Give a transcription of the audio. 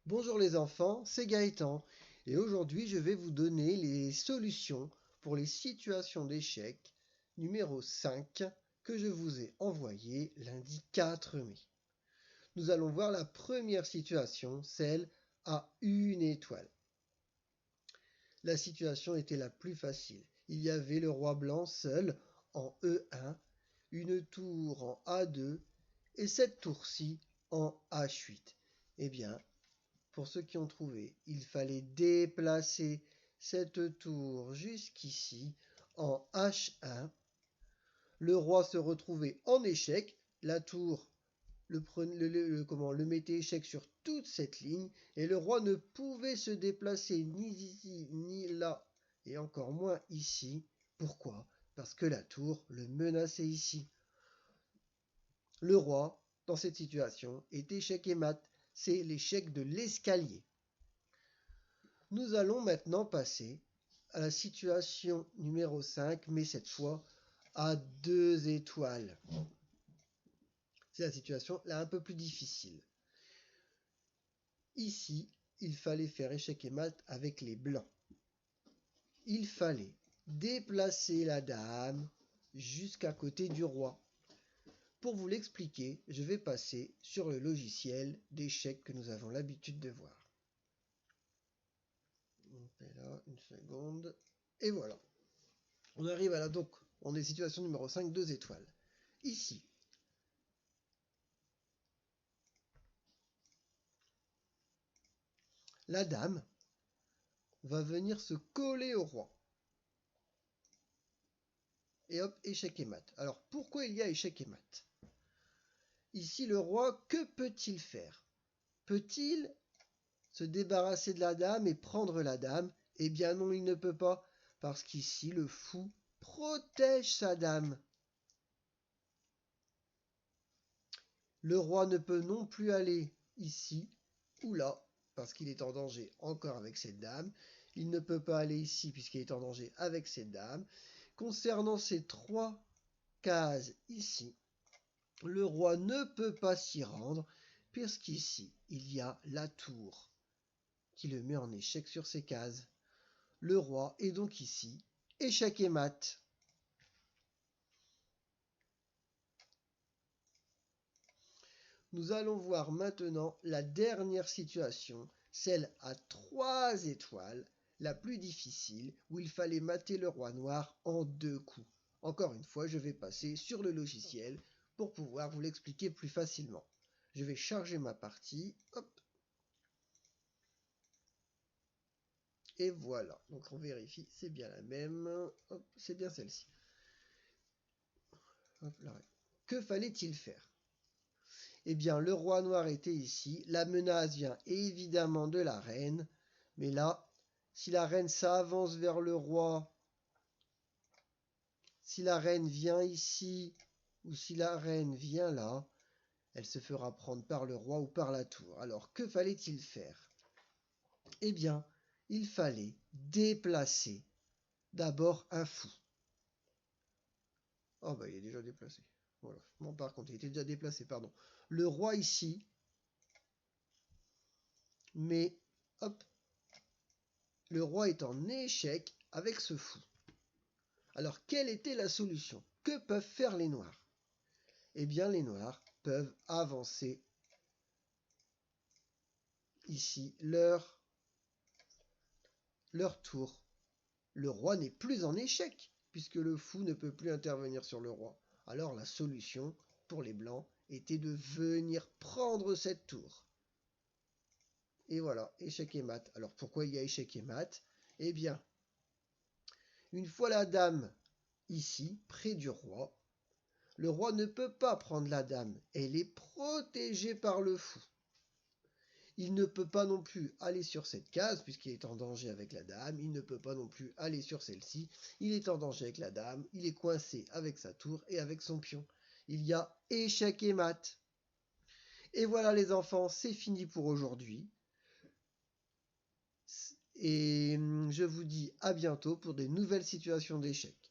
Bonjour les enfants, c'est Gaëtan et aujourd'hui je vais vous donner les solutions pour les situations d'échec numéro 5 que je vous ai envoyé lundi 4 mai. Nous allons voir la première situation, celle à une étoile. La situation était la plus facile. Il y avait le roi blanc seul en E1, une tour en A2 et cette tour-ci en H8. Eh bien, pour ceux qui ont trouvé, il fallait déplacer cette tour jusqu'ici en H1. Le roi se retrouvait en échec. La tour le mettait échec sur toute cette ligne et le roi ne pouvait se déplacer ni ici ni là et encore moins ici. Pourquoi? Parce que la tour le menaçait ici. Le roi, dans cette situation, est échec et mat. C'est l'échec de l'escalier. Nous allons maintenant passer à la situation numéro 5, mais cette fois à 2 étoiles. C'est la situation là un peu plus difficile. Ici, il fallait faire échec et mat avec les blancs. Il fallait déplacer la dame jusqu'à côté du roi. Pour vous l'expliquer, je vais passer sur le logiciel d'échecs que nous avons l'habitude de voir. Là, une seconde. Et voilà. On arrive à la donc, on est situation numéro 5, 2 étoiles. Ici, la dame va venir se coller au roi. Et hop, échec et mat. Alors, pourquoi il y a échec et mat? Ici, le roi, que peut-il faire? Peut-il se débarrasser de la dame et prendre la dame? Eh bien non, il ne peut pas, parce qu'ici, le fou protège sa dame. Le roi ne peut non plus aller ici ou là, parce qu'il est en danger encore avec cette dame. Il ne peut pas aller ici puisqu'il est en danger avec cette dame. Concernant ces 3 cases ici, le roi ne peut pas s'y rendre puisqu'ici, il y a la tour qui le met en échec sur ces cases. Le roi est donc ici, échec et mat. Nous allons voir maintenant la dernière situation, celle à 3 étoiles, la plus difficile, où il fallait mater le roi noir en 2 coups. Encore une fois, je vais passer sur le logiciel pour pouvoir vous l'expliquer plus facilement. Je vais charger ma partie, hop. Et voilà, donc on vérifie, c'est bien la même, hop, c'est bien celle-ci. Que fallait-il faire? Eh bien, le roi noir était ici. La menace vient évidemment de la reine. Mais là, si la reine s'avance vers le roi, si la reine vient ici, ou si la reine vient là, elle se fera prendre par le roi ou par la tour. Alors, que fallait-il faire? Eh bien, il fallait déplacer d'abord un fou. Oh, bah, il est déjà déplacé. Voilà. Bon, par contre, il était déjà déplacé, pardon. Le roi ici, mais hop, le roi est en échec avec ce fou. Alors, quelle était la solution? Que peuvent faire les noirs? Eh bien, les noirs peuvent avancer ici leur tour. Le roi n'est plus en échec, puisque le fou ne peut plus intervenir sur le roi. Alors, la solution pour les blancs était de venir prendre cette tour. Et voilà, échec et mat. Alors, pourquoi il y a échec et mat? Eh bien, une fois la dame ici, près du roi, le roi ne peut pas prendre la dame, elle est protégée par le fou. Il ne peut pas non plus aller sur cette case puisqu'il est en danger avec la dame, il ne peut pas non plus aller sur celle-ci, il est en danger avec la dame, il est coincé avec sa tour et avec son pion. Il y a échec et mat. Et voilà les enfants, c'est fini pour aujourd'hui. Et je vous dis à bientôt pour des nouvelles situations d'échecs.